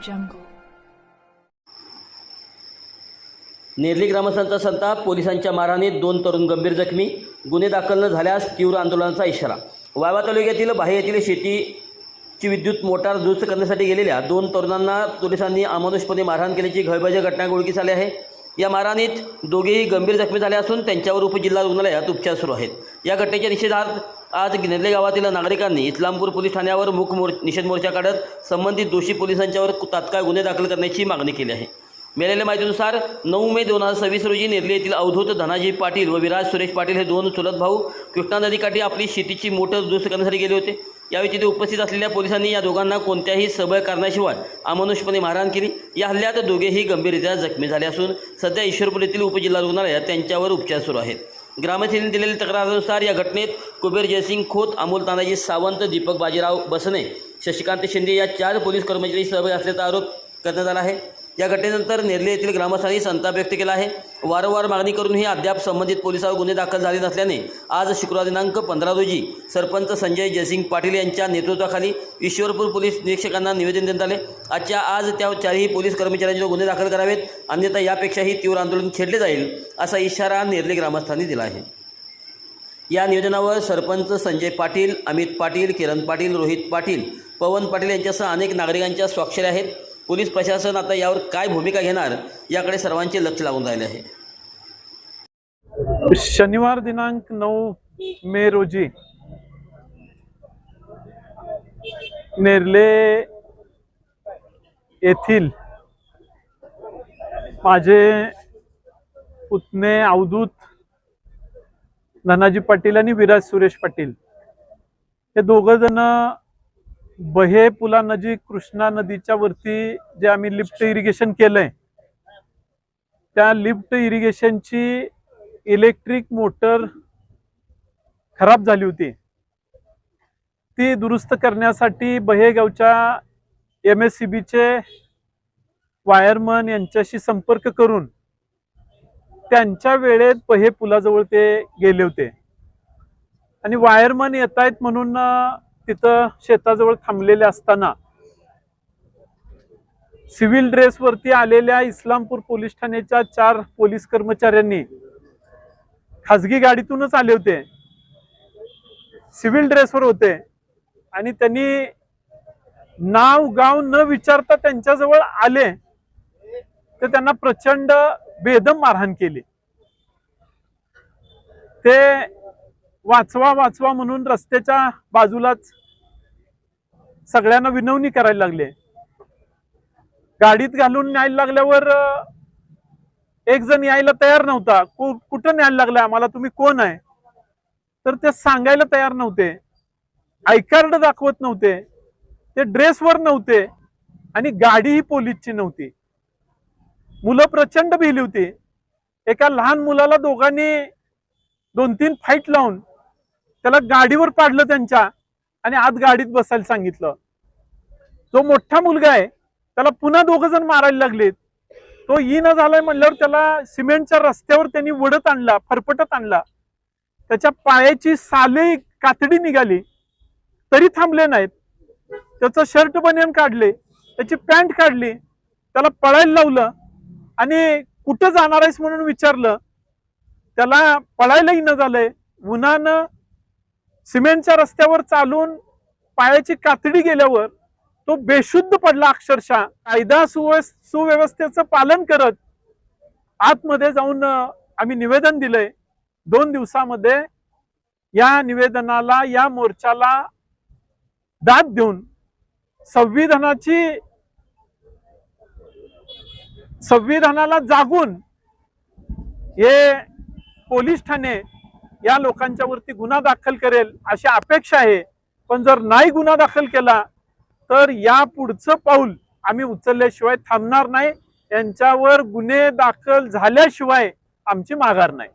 jungle. Nerli ग्रामस्थांचा संताप, पोलिसांच्या मारहाणीत 2 तरुण गंभीर जखमी, गुन्हे दाखल न झाल्यास तीव्र आंदोलनाचा इशारा. वाळवा तालुक्यातील बाहे येथील शेतीची विद्युत मोटार दुरुस्त करण्यासाठी गेलेल्या 2 तरुणांना पोलिसांनी अमानुषपणे मारहाण केल्याची खळबळजनक घटना उघडकीस आली आहे. या मारहाणीत दोघेही गंभीर जखमी झाले असून त्यांच्यावर उपजिल्हा रुग्णालयात उपचार सुरू आहेत. या घटनेच्या निषेधार्थ आज नेरले गावातील नागरिकांनी इस्लामपूर पोलीस ठाण्यावर निषेध मोर्चा काढत संबंधित दोषी पोलिसांच्यावर तात्काळ गुन्हे दाखल करण्याची मागणी केली आहे. मिळालेल्या माहितीनुसार 9 मे 2026 रोजी नेरले येथील अवधूत धनाजी पाटील व विराज सुरेश पाटील हे 2 चुलत भाऊ कृष्णा नदीकाठी आपली शेतीची मोटर दुरुस्त करण्यासाठी गेले होते. यावेळी तिथे उपस्थित असलेल्या पोलिसांनी या दोघांना कोणत्याही सबळ कारणाशिवाय अमानुषपणे मारहाण केली. या हल्ल्यात दोघेही गंभीररित्या जखमी झाले असून सध्या ईश्वरपूर येथील उपजिल्हा रुग्णालयात त्यांच्यावर उपचार सुरू आहेत. ग्रामस्थांनी दिलेल्या तक्रारीनुसार या घटनेत कुबेर जयसिंग खोत, अमोल तानाजी सावंत, दीपक बाजीराव बसने, शशिकांत शिंदे या 4 पोलीस कर्मचारी सहभागी असल्याचा आरोप करण्यात आला आहे. या घटनेनंतर नेरले येथील ग्रामस्थांनी संताप व्यक्त केला आहे. वारंवार मागणी करूनही अद्याप संबंधित पोलिसांवर गुन्हे दाखल झाले नसल्याने आज शुक्रवार दिनांक 15 रोजी सरपंच संजय जयसिंग पाटील यांच्या नेतृत्वाखाली ईश्वरपूर पोलीस निरीक्षकांना निवेदन देण्यात आले. आज त्या 4ही पोलीस कर्मचाऱ्यांचे गुन्हे दाखल करावेत, अन्यथा यापेक्षाही तीव्र आंदोलन छेडले जाईल असा इशारा नेरले ग्रामस्थांनी दिला आहे. या निवेदनावर सरपंच संजय पाटील, अमित पाटील, किरण पाटील, रोहित पाटील, पवन पाटील यांच्यासह अनेक नागरिकांच्या स्वाक्षऱ्या आहेत. पोलीस प्रशासन आता यावर काय भूमिका घेणार याकडे सर्वांचे लक्ष लागून राहिले आहे. शनिवार दिनांक 9 मे रोजी नेरले येथील माझे पुतणे अवधूत धनाजी पाटील आणि विराज सुरेश पाटील हे दोघं जण बहे पुलानजीक कृष्णा नदीच्या वरती जे आम्ही लिफ्ट इरिगेशन केलंय त्या लिफ्ट इरिगेशनची इलेक्ट्रिक मोटर खराब झाली होती. ती दुरुस्त करण्यासाठी बहे गावच्या MSCBचे वायरमन यांच्याशी संपर्क करून त्यांच्या वेळेत बहे पुलाजवळ ते गेले होते आणि वायरमन येत आहेत म्हणून तिथं शेताजवळ थांबलेले असताना सिव्हिल ड्रेस वरती आलेल्या इस्लामपूर पोलीस ठाण्याच्या 4 पोलीस कर्मचाऱ्यांनी खासगी गाडीतूनच आले होते, सिव्हिल ड्रेसवर होते आणि त्यांनी नाव गाव न विचारता त्यांच्याजवळ आले तर त्यांना प्रचंड बेदम मारहाण केली. ते वाचवा वाचवा म्हणून रस्त्याच्या बाजूलाच सगळ्यांना विनवणी करायला लागले. गाडीत घालून न्यायला लागल्यावर एक जण यायला तयार नव्हता. कुठं न्यायला लागलाय आम्हाला, तुम्ही कोण आहे, तर ते सांगायला तयार नव्हते. आय कार्ड दाखवत नव्हते, ते ड्रेसवर नव्हते आणि गाडी ही पोलीसची नव्हती. मुलं प्रचंड भिली होती. एका लहान मुलाला दोघांनी 2-3 फाईट लावून त्याला गाडीवर पाडलं त्यांच्या आणि आत गाडीत बसायला सांगितलं. जो मोठा मुलगा आहे त्याला पुन्हा 2 जण मारायला लागलेत. तो न झालाय म्हणल्यावर त्याला सिमेंटच्या रस्त्यावर त्यांनी वडत आणला, फरफटत आणला. त्याच्या पायाची साले कातडी निघाली तरी थांबले नाहीत. त्याचं शर्ट बनियन काढले, त्याची पॅन्ट काढली, त्याला पळायला लावलं आणि कुठं जाणार आहेस म्हणून विचारलं. त्याला पळायलाही न झालंय. उन्हानं सिमेंटच्या रस्त्यावर चालून पायाची कातडी गेल्यावर तो बेशुद्ध पडला. अक्षरशः कायदा सुव्यवस्थेचं पालन करत आतमध्ये जाऊन आम्ही निवेदन दिलंय. 2 दिवसामध्ये या निवेदनाला, या मोर्चाला दाद देऊन संविधानाला जागून हे पोलीस ठाणे या लोकांच्या वरती गुन्हा दाखल करेल अशी अपेक्षा आहे. पण जर नाही गुन्हा दाखल केला तर या पुढचं पाऊल आम्ही उचलल्याशिवाय थांबणार नाही. यांच्यावर गुन्हे दाखल झाल्याशिवाय आमची माघार नाही.